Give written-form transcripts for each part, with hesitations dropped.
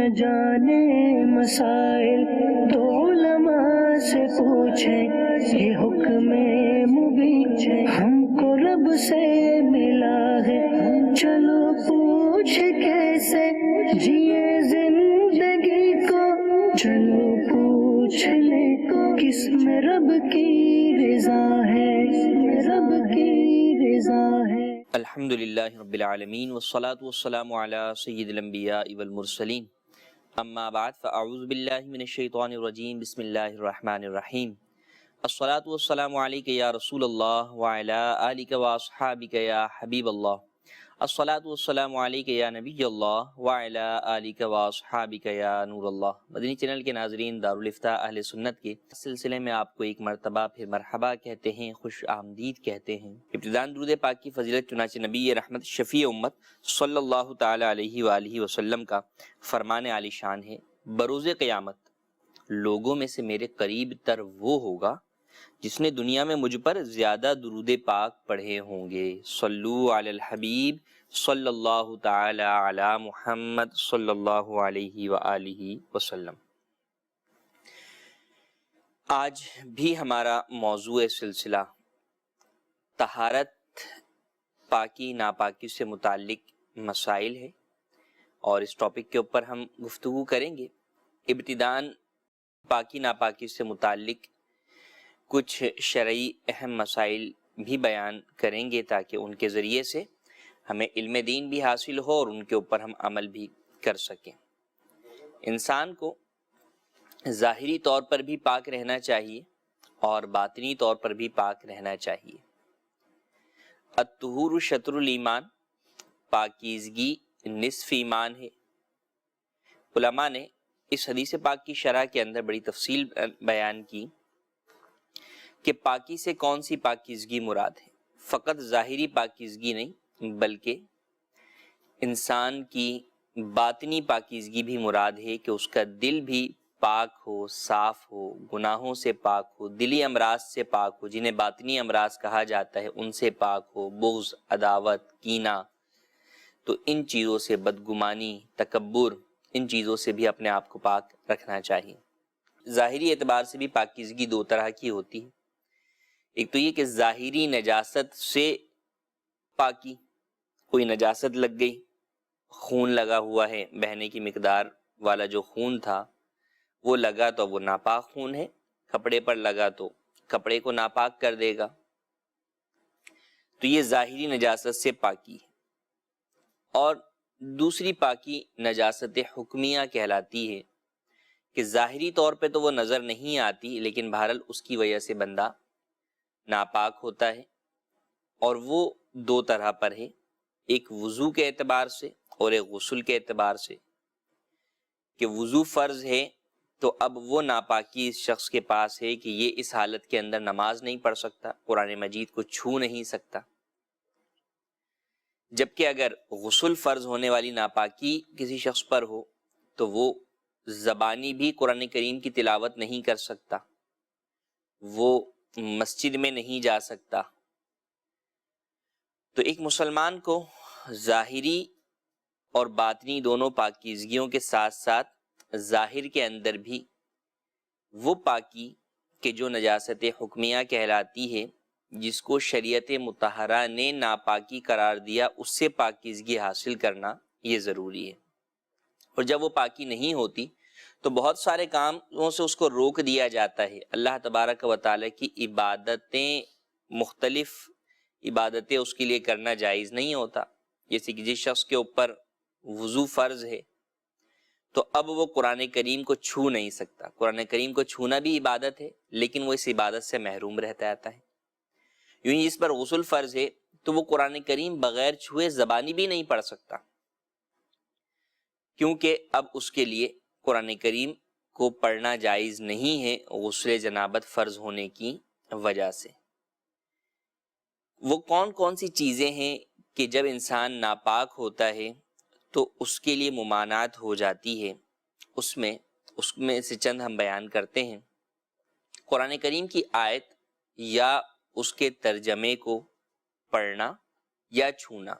نہ جانے مسائل تو علماء سے پوچھیں، یہ حکم مبین ہم کو رب سے ملا ہے، چلو پوچھ کیسے جیے زندگی کو، چلو پوچھ لے کس میں رب کی رضا ہے، رب کی رضا ہے۔ الحمدللہ رب العالمین والصلاة والسلام علی سید الانبیاء والمرسلین، اما بعد فاعوذ باللہ من الشیطان الرجیم، بسم اللہ الرحمن الرحیم۔ الصلاة والسلام علیک یا رسول اللہ وعلی آلک واصحابک یا حبیب اللہ، الصلاة والسلام علیک یا نبی اللہ وعلی آلک واصحابک یا نور اللہ۔ مدنی چینل کے ناظرین، دارالفتاح اہل سنت کے سلسلے میں آپ کو ایک مرتبہ پھر مرحبا کہتے ہیں، خوش آمدید کہتے ہیں۔ ابتداءً درود پاک کی فضیلت چنانچہ نبی رحمت شفیع امت صلی اللہ تعالی علیہ وآلہ وسلم کا فرمان عالی شان ہے، بروز قیامت لوگوں میں سے میرے قریب تر وہ ہوگا جس نے دنیا میں مجھ پر زیادہ درود پاک پڑھے ہوں گے۔ صلو علی الحبیب صلی اللہ تعالی علی محمد صلی اللہ علیہ وآلہ وسلم۔ آج بھی ہمارا موضوع سلسلہ طہارت، پاکی ناپاکی سے متعلق مسائل ہے، اور اس ٹاپک کے اوپر ہم گفتگو کریں گے۔ ابتداءً پاکی ناپاکی سے متعلق کچھ شرعی اہم مسائل بھی بیان کریں گے تاکہ ان کے ذریعے سے ہمیں علم دین بھی حاصل ہو اور ان کے اوپر ہم عمل بھی کر سکیں۔ انسان کو ظاہری طور پر بھی پاک رہنا چاہیے اور باطنی طور پر بھی پاک رہنا چاہیے۔ الطہور شطر الایمان، پاکیزگی نصف ایمان ہے۔ علماء نے اس حدیث پاک کی شرح کے اندر بڑی تفصیل بیان کی کہ پاکی سے کون سی پاکیزگی مراد ہے۔ فقط ظاہری پاکیزگی نہیں بلکہ انسان کی باطنی پاکیزگی بھی مراد ہے کہ اس کا دل بھی پاک ہو، صاف ہو، گناہوں سے پاک ہو، دلی امراض سے پاک ہو، جنہیں باطنی امراض کہا جاتا ہے، ان سے پاک ہو، بغض، عداوت، کینہ، تو ان چیزوں سے، بدگمانی، تکبر، ان چیزوں سے بھی اپنے آپ کو پاک رکھنا چاہیے۔ ظاہری اعتبار سے بھی پاکیزگی دو طرح کی ہوتی ہے۔ ایک تو یہ کہ ظاہری نجاست سے پاکی، کوئی نجاست لگ گئی، خون لگا ہوا ہے، بہنے کی مقدار والا جو خون تھا وہ لگا تو وہ ناپاک خون ہے، کپڑے پر لگا تو کپڑے کو ناپاک کر دے گا، تو یہ ظاہری نجاست سے پاکی ہے۔ اور دوسری پاکی نجاست حکمیہ کہلاتی ہے کہ ظاہری طور پہ تو وہ نظر نہیں آتی لیکن بہرحال اس کی وجہ سے بندہ ناپاک ہوتا ہے، اور وہ دو طرح پر ہے، ایک وضو کے اعتبار سے اور ایک غسل کے اعتبار سے۔ کہ وضو فرض ہے تو اب وہ ناپاکی اس شخص کے پاس ہے کہ یہ اس حالت کے اندر نماز نہیں پڑھ سکتا، قرآن مجید کو چھو نہیں سکتا۔ جبکہ اگر غسل فرض ہونے والی ناپاکی کسی شخص پر ہو تو وہ زبانی بھی قرآن کریم کی تلاوت نہیں کر سکتا، وہ مسجد میں نہیں جا سکتا۔ تو ایک مسلمان کو ظاہری اور باطنی دونوں پاکیزگیوں کے ساتھ ساتھ ظاہر کے اندر بھی وہ پاکی کہ جو نجاست حکمیہ کہلاتی ہے، جس کو شریعت مطہرہ نے ناپاکی قرار دیا، اس سے پاکیزگی حاصل کرنا یہ ضروری ہے۔ اور جب وہ پاکی نہیں ہوتی تو بہت سارے کاموں سے اس کو روک دیا جاتا ہے۔ اللہ تبارک و تعالیٰ کی عبادتیں، مختلف عبادتیں اس کے لیے کرنا جائز نہیں ہوتا۔ جیسے کہ جس شخص کے اوپر وضو فرض ہے تو اب وہ قرآن کریم کو چھو نہیں سکتا۔ قرآن کریم کو چھونا بھی عبادت ہے لیکن وہ اس عبادت سے محروم رہتا ہے۔ یوں ہی اس پر غسل فرض ہے تو وہ قرآن کریم بغیر چھوئے زبانی بھی نہیں پڑھ سکتا، کیونکہ اب اس کے لیے قرآن کریم کو پڑھنا جائز نہیں ہے غسل جنابت فرض ہونے کی وجہ سے۔ وہ کون کون سی چیزیں ہیں کہ جب انسان ناپاک ہوتا ہے تو اس کے لیے ممانعت ہو جاتی ہے، اس میں سے چند ہم بیان کرتے ہیں۔ قرآن کریم کی آیت یا اس کے ترجمے کو پڑھنا یا چھونا،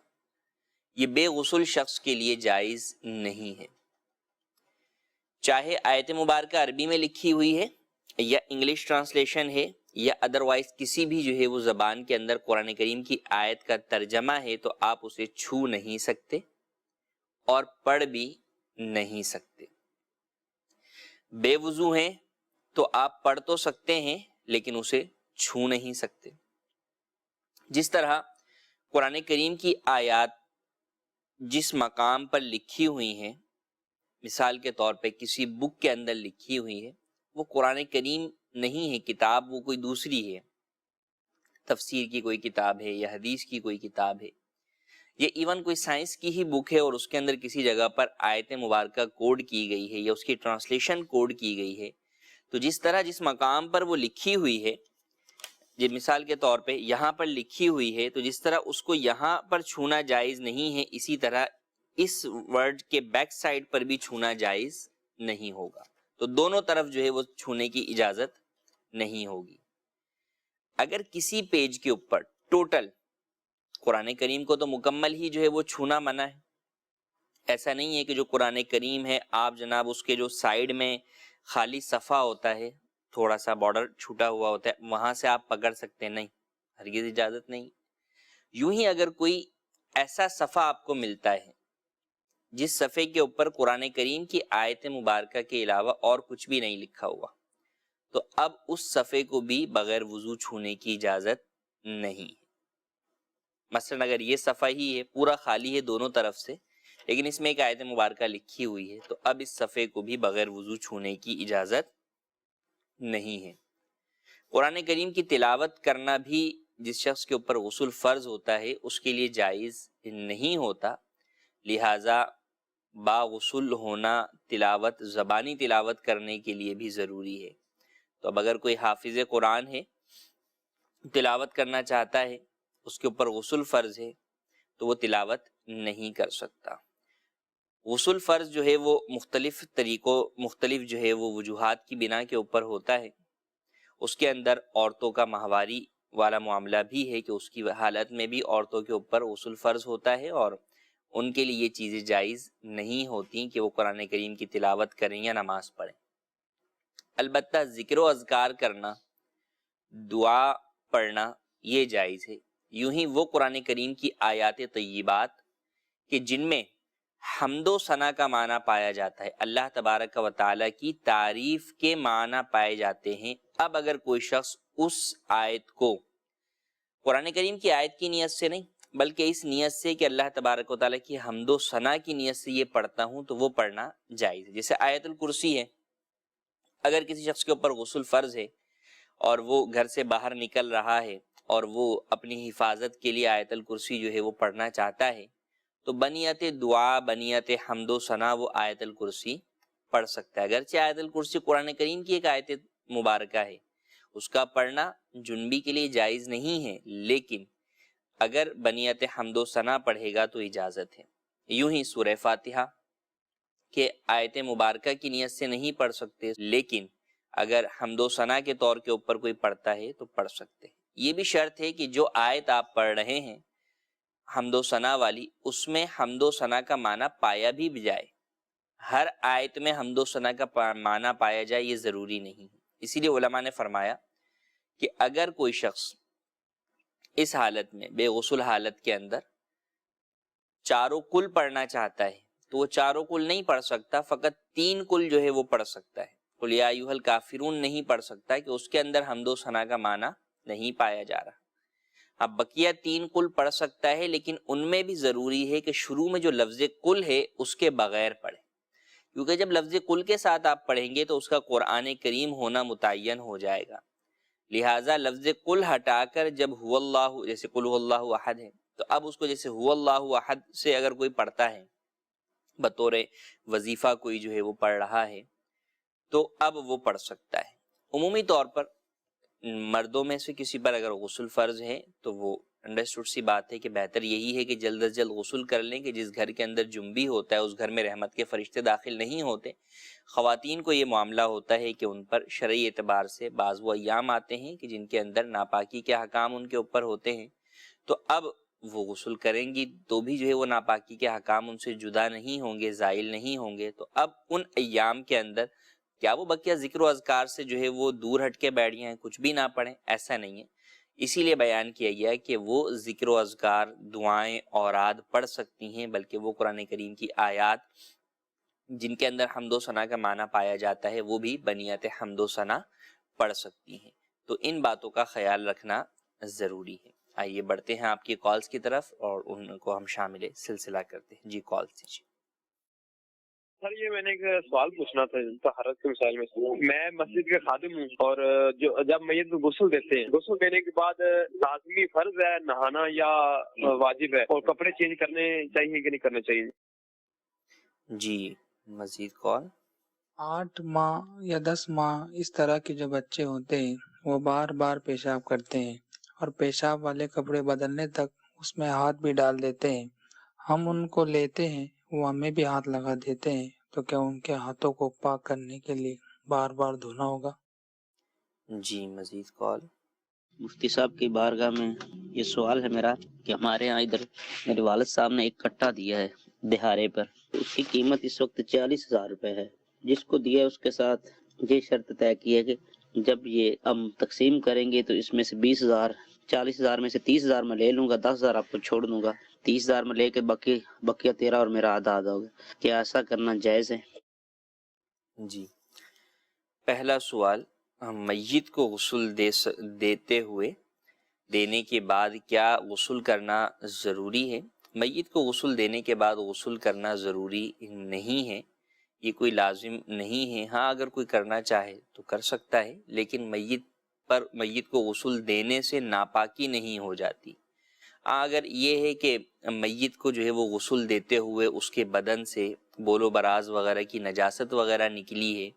یہ بے غسل شخص کے لیے جائز نہیں ہے۔ چاہے آیت مبارکہ عربی میں لکھی ہوئی ہے یا انگلش ٹرانسلیشن ہے یا ادروائز کسی بھی جو ہے وہ زبان کے اندر قرآن کریم کی آیت کا ترجمہ ہے، تو آپ اسے چھو نہیں سکتے اور پڑھ بھی نہیں سکتے۔ بے وضو ہیں تو آپ پڑھ تو سکتے ہیں لیکن اسے چھو نہیں سکتے۔ جس طرح قرآن کریم کی آیات جس مقام پر لکھی ہوئی ہیں، مثال کے طور پہ کسی بک کے اندر لکھی ہوئی ہے، وہ قرآن کریم نہیں ہے، کتاب وہ کوئی دوسری ہے، تفسیر کی کوئی کتاب ہے یا حدیث کی کوئی کتاب ہے، یا ایون کوئی سائنس کی ہی بک ہے اور اس کے اندر کسی جگہ پر آیت مبارکہ کوڈ کی گئی ہے یا اس کی ٹرانسلیشن کوڈ کی گئی ہے، تو جس طرح جس مقام پر وہ لکھی ہوئی ہے، یہ مثال کے طور پہ یہاں پر لکھی ہوئی ہے، تو جس طرح اس کو یہاں پر چھونا جائز نہیں ہے، اسی طرح اس ورڈ کے بیک سائڈ پر بھی چھونا جائز نہیں ہوگا۔ تو دونوں طرف جو ہے وہ چھونے کی اجازت نہیں ہوگی۔ اگر کسی پیج کے اوپر ٹوٹل قرآن کریم کو تو مکمل ہی جو ہے وہ چھونا منع ہے، ایسا نہیں ہے کہ جو قرآن کریم ہے آپ جناب اس کے جو سائیڈ میں خالی صفحہ ہوتا ہے، تھوڑا سا بارڈر چھوٹا ہوا ہوتا ہے، وہاں سے آپ پکڑ سکتے، نہیں، ہرگز اجازت نہیں۔ یوں ہی اگر کوئی ایسا صفحہ آپ کو ملتا ہے جس صفحے کے اوپر قرآن کریم کی آیت مبارکہ کے علاوہ اور کچھ بھی نہیں لکھا ہوا، تو اب اس صفحے کو بھی بغیر وضو چھونے کی اجازت نہیں ہے۔ مثلا اگر یہ صفحہ ہی ہے، پورا خالی ہے دونوں طرف سے، لیکن اس میں ایک آیت مبارکہ لکھی ہوئی ہے، تو اب اس صفحے کو بھی بغیر وضو چھونے کی اجازت نہیں ہے۔ قرآن کریم کی تلاوت کرنا بھی جس شخص کے اوپر غسل فرض ہوتا ہے اس کے لیے جائز نہیں ہوتا، لہٰذا با غسل ہونا تلاوت، زبانی تلاوت کرنے کے لیے بھی ضروری ہے۔ تو اب اگر کوئی حافظ قرآن ہے، تلاوت کرنا چاہتا ہے، اس کے اوپر غسل فرض ہے، تو وہ تلاوت نہیں کر سکتا۔ غسل فرض جو ہے وہ مختلف طریقوں، مختلف جو ہے وہ وجوہات کی بنا کے اوپر ہوتا ہے۔ اس کے اندر عورتوں کا ماہواری والا معاملہ بھی ہے کہ اس کی حالت میں بھی عورتوں کے اوپر غسل فرض ہوتا ہے اور ان کے لیے یہ چیزیں جائز نہیں ہوتی کہ وہ قرآن کریم کی تلاوت کریں یا نماز پڑھیں۔ البتہ ذکر و اذکار کرنا، دعا پڑھنا یہ جائز ہے۔ یوں ہی وہ قرآن کریم کی آیات طیبات کہ جن میں حمد و ثنا کا معنی پایا جاتا ہے، اللہ تبارک و تعالیٰ کی تعریف کے معنی پائے جاتے ہیں، اب اگر کوئی شخص اس آیت کو قرآن کریم کی آیت کی نیت سے نہیں بلکہ اس نیت سے کہ اللہ تبارک و تعالیٰ کی حمد و ثنا کی نیت سے یہ پڑھتا ہوں، تو وہ پڑھنا جائز ہے۔ جیسے آیت الکرسی ہے، اگر کسی شخص کے اوپر غسل فرض ہے اور وہ گھر سے باہر نکل رہا ہے اور وہ اپنی حفاظت کے لیے آیت الکرسی جو ہے وہ پڑھنا چاہتا ہے، تو بنیت دعا، بنیت حمد و ثنا وہ آیت الکرسی پڑھ سکتا ہے۔ اگرچہ آیت الکرسی قرآن کریم کی ایک آیت مبارکہ ہے، اس کا پڑھنا جنبی کے لیے جائز نہیں ہے، لیکن اگر بنیت حمد و ثنا پڑھے گا تو اجازت ہے۔ یوں ہی سورہ فاتحہ کہ آیت مبارکہ کی نیت سے نہیں پڑھ سکتے، لیکن اگر حمد و ثنا کے طور کے اوپر کوئی پڑھتا ہے تو پڑھ سکتے ہیں۔ یہ بھی شرط ہے کہ جو آیت آپ پڑھ رہے ہیں حمد و ثنا والی، اس میں حمد و ثنا کا معنی پایا بھی جائے۔ ہر آیت میں حمد و ثنا کا معنی پایا جائے یہ ضروری نہیں ہے۔ اسی لیے علماء نے فرمایا کہ اگر کوئی شخص اس حالت میں بے غسل حالت کے اندر چاروں کل پڑھنا چاہتا ہے تو وہ چاروں کل نہیں پڑھ سکتا، فقط 3 کل جو ہے وہ پڑھ سکتا ہے۔ قل یا ایھا الکافرون نہیں پڑھ سکتا کہ اس کے اندر حمد و ثنا کا معنی نہیں پایا جا رہا۔ اب بقیہ 3 کل پڑھ سکتا ہے، لیکن ان میں بھی ضروری ہے کہ شروع میں جو لفظ کل ہے اس کے بغیر پڑھے، کیونکہ جب لفظ کل کے ساتھ آپ پڑھیں گے تو اس کا قرآن کریم ہونا متعین ہو جائے گا۔ لہٰذا لفظ کل ہٹا کر جب هو اللہ، جیسے قل هو اللہ احد ہے، تو اب اس کو جیسے هو اللہ احد سے اگر کوئی پڑھتا ہے بطور وظیفہ، کوئی جو ہے وہ پڑھ رہا ہے، تو اب وہ پڑھ سکتا ہے۔ عمومی طور پر مردوں میں سے کسی پر اگر غسل فرض ہے تو وہ انڈرسٹوڈ سی بات ہے کہ بہتر یہی ہے کہ جلد از جلد غسل کر لیں، کہ جس گھر کے اندر جنبی ہوتا ہے اس گھر میں رحمت کے فرشتے داخل نہیں ہوتے۔ خواتین کو یہ معاملہ ہوتا ہے کہ ان پر شرعی اعتبار سے بعض وہ ایام آتے ہیں کہ جن کے اندر ناپاکی کے احکام ان کے اوپر ہوتے ہیں، تو اب وہ غسل کریں گی تو بھی جو ہے وہ ناپاکی کے احکام ان سے جدا نہیں ہوں گے، زائل نہیں ہوں گے. تو اب ان ایام کے اندر کیا وہ بقیہ ذکر و اذکار سے جو ہے وہ دور ہٹ کے بیٹھ گئے ہیں، کچھ بھی نہ پڑھیں؟ ایسا نہیں ہے. اسی لیے بیان کیا گیا ہے کہ وہ ذکر و اذکار، دعائیں، اوراد پڑھ سکتی ہیں، بلکہ وہ قرآن کریم کی آیات جن کے اندر حمد و ثنا کا معنی پایا جاتا ہے وہ بھی بنیت حمد و ثنا پڑھ سکتی ہیں. تو ان باتوں کا خیال رکھنا ضروری ہے. آئیے بڑھتے ہیں آپ کی کالز کی طرف اور ان کو ہم شامل سلسلہ کرتے ہیں. جی کال دیجیے. سر یہ میں نے ایک سوال پوچھنا تھا طہارت کے مسائل میں سے. میں مسجد کے خادم ہوں اور جب میت کو غسل دیتے ہیں، غسل دینے کے بعد لازمی فرض ہے نہانا یا واجب ہے، اور کپڑے چینج کرنے چاہیے کہ نہیں کرنے چاہیے؟ جی مزید کال. 8 ماہ یا 10 ماہ اس طرح کے جو بچے ہوتے ہیں وہ بار بار پیشاب کرتے ہیں اور پیشاب والے کپڑے بدلنے تک اس میں ہاتھ بھی ڈال دیتے ہیں. ہم ان کو لیتے ہیں، وہ ہمیں بھی ہاتھ لگا دیتے ہیں، تو کیا ان کے ہاتھوں کو پاک کرنے کے لیے بار بار دھونا ہوگا؟ جی مزید کال. مفتی صاحب کی بارگاہ میں یہ سوال ہے میرا کہ ہمارے ہاں ادھر میرے والد صاحب نے ایک کٹا دیا ہے دہارے پر، اس کی قیمت اس وقت 40,000 روپے ہے. جس کو دیا اس کے ساتھ یہ شرط طے کی ہے کہ جب یہ ہم تقسیم کریں گے تو اس میں سے 20,000، 40,000 میں سے 30,000 میں لے لوں گا، 10,000 آپ کو چھوڑ دوں گا، 30,000 میں لے کے بقیہ 13 اور میرا آدھا ہوگا. کیا ایسا کرنا جائز ہے؟ جی پہلا سوال، میت کو غسل دینے کے بعد کیا غسل کرنا ضروری ہے؟ میت کو غسل دینے کے بعد غسل کرنا ضروری نہیں ہے، یہ کوئی لازم نہیں ہے. ہاں اگر کوئی کرنا چاہے تو کر سکتا ہے، لیکن میت کو غسل دینے سے ناپاکی نہیں ہو جاتی. اگر یہ ہے کہ میت کو جو ہے وہ غسل دیتے ہوئے اس کے بدن سے بول و براز وغیرہ کی نجاست وغیرہ نکلی ہے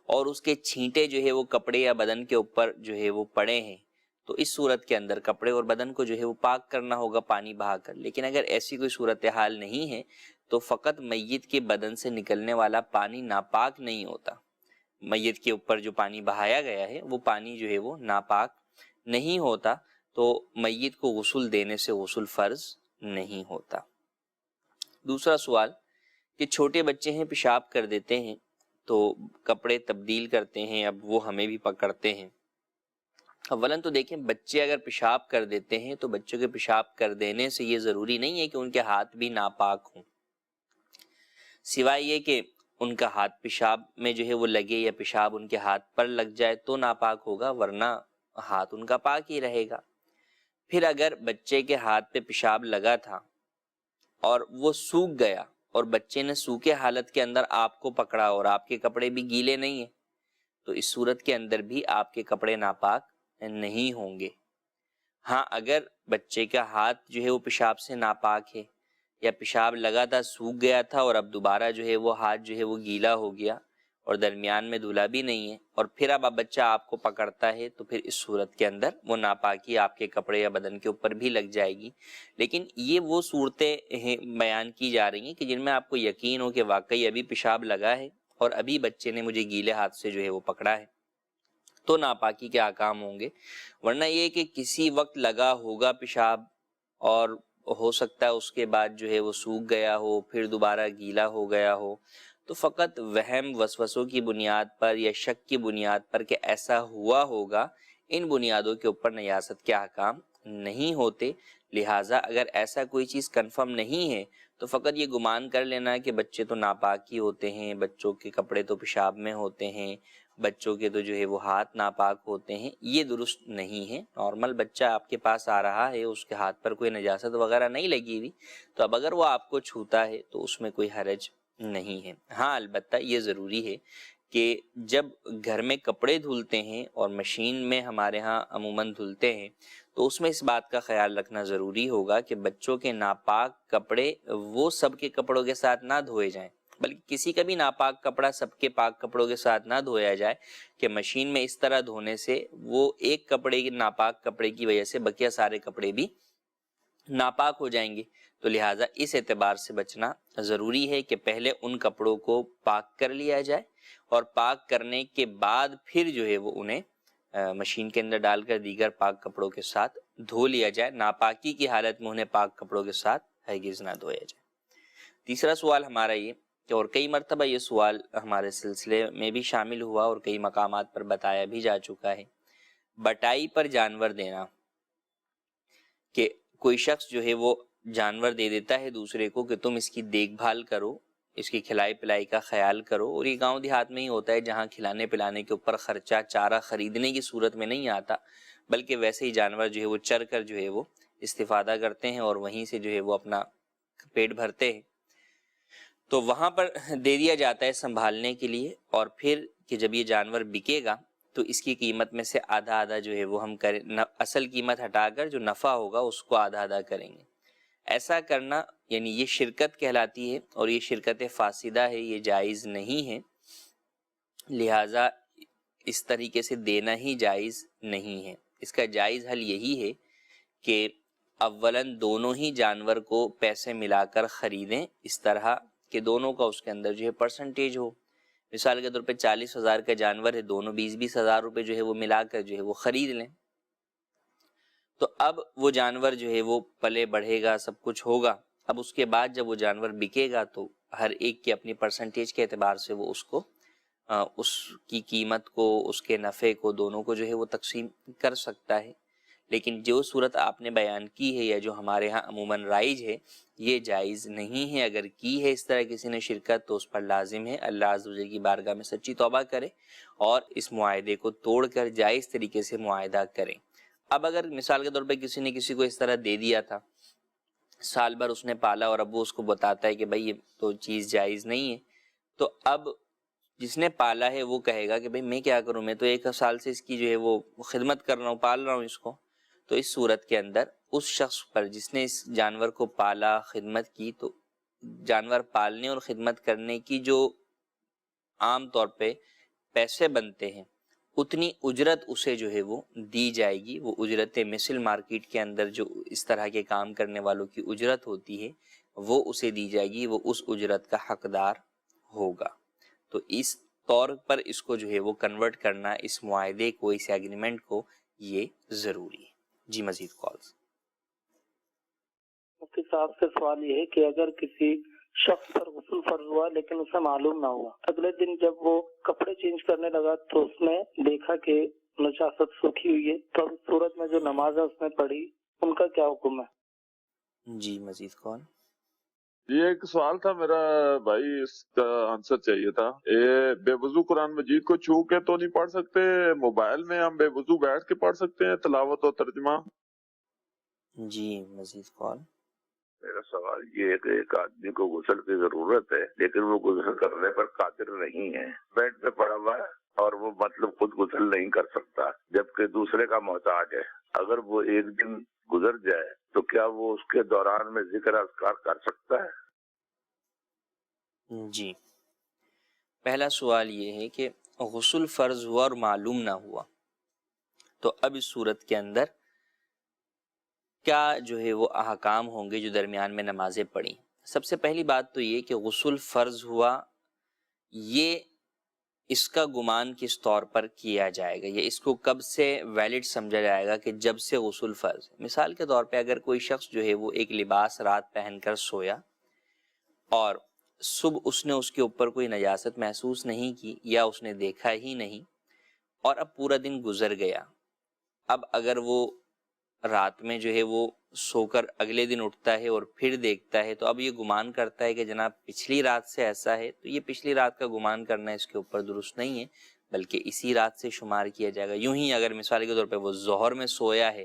اور اس کے چھینٹے جو ہے وہ کپڑے یا بدن کے اوپر جو ہے وہ پڑے ہیں، تو اس صورت کے اندر کپڑے اور بدن کو جو ہے وہ پاک کرنا ہوگا پانی بہا کر. لیکن اگر ایسی کوئی صورتحال نہیں ہے تو فقط میت کے بدن سے نکلنے والا پانی ناپاک نہیں ہوتا. میت کے اوپر جو پانی بہایا گیا ہے وہ پانی جو ہے وہ ناپاک نہیں ہوتا، تو میت کو غسل دینے سے غسل فرض نہیں ہوتا. دوسرا سوال کہ چھوٹے بچے ہیں پیشاب کر دیتے ہیں تو کپڑے تبدیل کرتے ہیں، اب وہ ہمیں بھی پکڑتے ہیں. اولاً تو دیکھیں بچے اگر پیشاب کر دیتے ہیں تو بچوں کے پیشاب کر دینے سے یہ ضروری نہیں ہے کہ ان کے ہاتھ بھی ناپاک ہوں، سوائے یہ کہ ان کا ہاتھ پیشاب میں جو ہے وہ لگے یا پیشاب ان کے ہاتھ پر لگ جائے تو ناپاک ہوگا، ورنہ ہاتھ ان کا پاک ہی رہے گا. پھر اگر بچے کے ہاتھ پہ پیشاب لگا تھا اور وہ سوکھ گیا اور بچے نے سوکھے حالت کے اندر آپ کو پکڑا اور آپ کے کپڑے بھی گیلے نہیں ہیں، تو اس صورت کے اندر بھی آپ کے کپڑے ناپاک نہیں ہوں گے. ہاں اگر بچے کا ہاتھ جو ہے وہ پیشاب سے ناپاک ہے یا پیشاب لگا تھا سوکھ گیا تھا اور اب دوبارہ جو ہے وہ ہاتھ جو ہے وہ گیلا ہو گیا اور درمیان میں دھلا بھی نہیں ہے اور پھر اب بچہ آپ کو پکڑتا ہے، تو پھر اس صورت کے اندر وہ ناپاکی آپ کے کپڑے یا بدن کے اوپر بھی لگ جائے گی. لیکن یہ وہ صورتیں بیان کی جا رہی ہیں کہ جن میں آپ کو یقین ہو کہ واقعی ابھی پیشاب لگا ہے اور ابھی بچے نے مجھے گیلے ہاتھ سے جو ہے وہ پکڑا ہے، تو ناپاکی کے احکام ہوں گے. ورنہ یہ کہ کسی وقت لگا ہوگا پیشاب اور ہو سکتا ہے اس کے بعد جو ہے وہ سوکھ گیا ہو پھر دوبارہ گیلا ہو گیا ہو، تو فقط وہم وسوسوں کی بنیاد پر یا شک کی بنیاد پر کہ ایسا ہوا ہوگا، ان بنیادوں کے اوپر نیاست کے احکام نہیں ہوتے. لہٰذا اگر ایسا کوئی چیز کنفرم نہیں ہے تو فقط یہ گمان کر لینا کہ بچے تو ناپاک ہی ہوتے ہیں، بچوں کے کپڑے تو پیشاب میں ہوتے ہیں، بچوں کے تو جو ہے وہ ہاتھ ناپاک ہوتے ہیں، یہ درست نہیں ہے. نارمل بچہ آپ کے پاس آ رہا ہے، اس کے ہاتھ پر کوئی نجاست وغیرہ نہیں لگی ہوئی، تو اب اگر وہ آپ کو چھوتا ہے تو اس میں کوئی حرج نہیں ہے. ہاں البتہ یہ ضروری ہے کہ جب گھر میں کپڑے دھلتے ہیں اور مشین میں ہمارے ہاں عموماً دھلتے ہیں تو اس میں اس بات کا خیال رکھنا ضروری ہوگا کہ بچوں کے ناپاک کپڑے وہ سب کے کپڑوں کے ساتھ نہ دھوئے جائیں، بلکہ کسی کا بھی ناپاک کپڑا سب کے پاک کپڑوں کے ساتھ نہ دھویا جائے کہ مشین میں اس طرح دھونے سے وہ ایک کپڑے کی ناپاک کپڑے کی وجہ سے بقیہ سارے کپڑے بھی ناپاک ہو جائیں گے. تو لہٰذا اس اعتبار سے بچنا ضروری ہے کہ پہلے ان کپڑوں کو پاک کر لیا جائے اور پاک کرنے کے بعد پھر جو ہے وہ انہیں مشین کے اندر ڈال کر دیگر پاک کپڑوں کے ساتھ دھو لیا جائے، ناپاکی کی حالت میں انہیں پاک کپڑوں کے ساتھ ہرگز نہ دھویا جائے۔ تیسرا سوال ہمارا یہ کہ، اور کئی مرتبہ یہ سوال ہمارے سلسلے میں بھی شامل ہوا اور کئی مقامات پر بتایا بھی جا چکا ہے، بٹائی پر جانور دینا، کہ کوئی شخص جو ہے وہ جانور دے دیتا ہے دوسرے کو کہ تم اس کی دیکھ بھال کرو، اس کی کھلائی پلائی کا خیال کرو، اور یہ گاؤں دیہات میں ہی ہوتا ہے جہاں کھلانے پلانے کے اوپر خرچہ چارہ خریدنے کی صورت میں نہیں آتا، بلکہ ویسے ہی جانور جو ہے وہ چر کر جو ہے وہ استفادہ کرتے ہیں اور وہیں سے جو ہے وہ اپنا پیٹ بھرتے ہیں، تو وہاں پر دے دیا جاتا ہے سنبھالنے کے لیے، اور پھر کہ جب یہ جانور بکے گا تو اس کی قیمت میں سے آدھا آدھا جو ہے وہ ہم کریں، اصل قیمت ہٹا کر جو نفع ہوگا اس کو آدھا آدھا کریں گے۔ ایسا کرنا یعنی یہ شرکت کہلاتی ہے، اور یہ شرکت فاسدہ ہے، یہ جائز نہیں ہے، لہٰذا اس طریقے سے دینا ہی جائز نہیں ہے۔ اس کا جائز حل یہی ہے کہ اولاً دونوں ہی جانور کو پیسے ملا کر خریدیں، اس طرح کہ دونوں کا اس کے اندر جو ہے پرسنٹیج ہو۔ مثال کے طور پہ 40,000 کا جانور ہے، دونوں 20,000 روپے جو ہے وہ ملا کر جو ہے وہ خرید لیں، تو اب وہ جانور جو ہے وہ پلے بڑھے گا، سب کچھ ہوگا۔ اب اس کے بعد جب وہ جانور بکے گا تو ہر ایک کی اپنی پرسنٹیج کے اعتبار سے وہ اس کو اس کی قیمت کو، اس کے نفع کو، دونوں کو جو ہے وہ تقسیم کر سکتا ہے۔ لیکن جو صورت آپ نے بیان کی ہے یا جو ہمارے ہاں عموماً رائج ہے، یہ جائز نہیں ہے۔ اگر کی ہے اس طرح کسی نے شرکت تو اس پر لازم ہے اللہ عز و جل کی بارگاہ میں سچی توبہ کرے اور اس معاہدے کو توڑ کر جائز طریقے سے معاہدہ کریں۔ اب اگر مثال کے طور پہ کسی نے کسی کو اس طرح دے دیا تھا، سال بھر اس نے پالا اور اب وہ اس کو بتاتا ہے کہ بھائی یہ تو چیز جائز نہیں ہے، تو اب جس نے پالا ہے وہ کہے گا کہ بھائی میں کیا کروں، میں تو 1 سال سے اس کی جو ہے وہ خدمت کر رہا ہوں، پال رہا ہوں اس کو۔ تو اس صورت کے اندر اس شخص پر جس نے اس جانور کو پالا، خدمت کی، تو جانور پالنے اور خدمت کرنے کی جو عام طور پہ پیسے بنتے ہیں اتنی اجرت اسے جو ہے وہ دی جائے گی۔ وہ اجرت مثل مارکیٹ کے اندر جو اس طرح کے کام کرنے والوں کی اجرت ہوتی ہے وہ اسے دی جائے گی، وہ اس اجرت کا حقدار ہوگا۔ تو اس طور پر اس کو جو ہے وہ کنورٹ کرنا، اس معاہدے کو، اس ایگریمنٹ کو، یہ ضروری ہے۔ جی مزید کالز۔ مفتی صاحب سے سوال یہ ہے کہ اگر کسی شخص پر غسل فرض ہوا لیکن اسے معلوم نہ ہوا، اگلے دن جب وہ کپڑے چینج کرنے لگا تو اس نے دیکھا کہ نجاست سوکھی ہوئی ہے، تو اس صورت میں جو نماز ہے اس نے پڑھی، ان کا کیا حکم ہے؟ جی مزید کون؟ یہ ایک سوال تھا میرا بھائی، اس کا آنسر چاہیے تھا۔ بے وضو قرآن مجید کو چھو کے تو نہیں پڑھ سکتے؟ موبائل میں ہم بے وضو بیٹھ کے پڑھ سکتے ہیں تلاوت اور ترجمہ؟ جی مزید کون؟ میرا سوال یہ ہے کہ ایک آدمی کو غسل کی ضرورت ہے لیکن وہ غسل کرنے پر قادر نہیں ہے، بیڈ پہ پڑا ہوا ہے اور وہ مطلب خود غسل نہیں کر سکتا جبکہ دوسرے کا محتاج ہے، اگر وہ ایک دن گزر جائے تو کیا وہ اس کے دوران میں ذکر اذکار کر سکتا ہے؟ جی، پہلا سوال یہ ہے کہ غسل فرض ہوا اور معلوم نہ ہوا، تو اب اس صورت کے اندر کیا جو ہے وہ احکام ہوں گے جو درمیان میں نمازیں پڑھی؟ سب سے پہلی بات تو یہ کہ غسل فرض ہوا، یہ اس کا گمان کس طور پر کیا جائے گا، یا اس کو کب سے ویلڈ سمجھا جائے گا کہ جب سے غسل فرض ہے؟ مثال کے طور پہ اگر کوئی شخص جو ہے وہ ایک لباس رات پہن کر سویا اور صبح اس نے اس کے اوپر کوئی نجاست محسوس نہیں کی یا اس نے دیکھا ہی نہیں، اور اب پورا دن گزر گیا، اب اگر وہ رات میں جو ہے وہ سو کر اگلے دن اٹھتا ہے اور پھر دیکھتا ہے تو اب یہ گمان کرتا ہے کہ جناب پچھلی رات سے ایسا ہے، تو یہ پچھلی رات کا گمان کرنا اس کے اوپر درست نہیں ہے، بلکہ اسی رات سے شمار کیا جائے گا۔ یوں ہی اگر مثال کے طور پہ وہ ظہر میں سویا ہے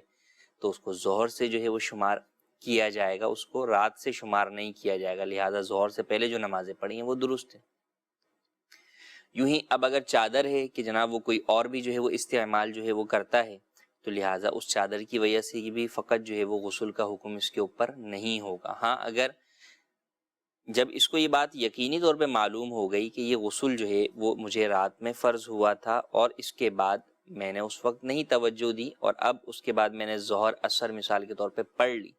تو اس کو ظہر سے جو ہے وہ شمار کیا جائے گا، اس کو رات سے شمار نہیں کیا جائے گا، لہٰذا ظہر سے پہلے جو نمازیں پڑھی ہیں وہ درست ہیں۔ یوں ہی اب اگر چادر ہے کہ جناب وہ کوئی اور بھی جو ہے وہ استعمال جو ہے وہ کرتا ہے، تو لہٰذا اس چادر کی وجہ سے بھی فقط جو ہے وہ غسل کا حکم اس کے اوپر نہیں ہوگا۔ ہاں، اگر جب اس کو یہ بات یقینی طور پہ معلوم ہو گئی کہ یہ غسل جو ہے وہ مجھے رات میں فرض ہوا تھا اور اس کے بعد میں نے اس وقت نہیں توجہ دی، اور اب اس کے بعد میں نے ظہر اثر مثال کے طور پہ پڑھ لی،